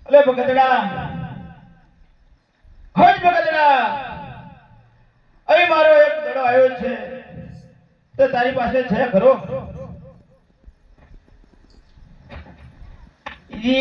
અલે ભગતડા હજ ભગતડા અહીં મારો એક દડો આવ્યો છે તે તારી પાસે છે ખરો? એ